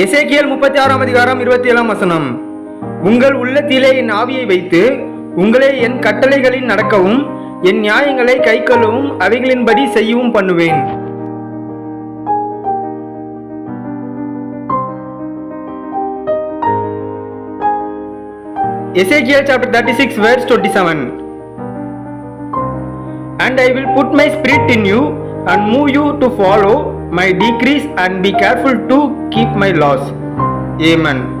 எசேக்கியேல் 36 அதிகாரம் 27 வசனம். உங்கள் உள்ளத்திலே என் ஆவியை வைத்து உங்களை என் கட்டளைகளில் நடக்கவும் என் நியாயங்களை கைக்கொள்ளவும் அவைகளின்படி செய்யவும் பண்ணுவேன். Ezekiel chapter 36 verse 27. And I will put my spirit in you and move you to follow my decrees and be careful to keep my laws. Amen.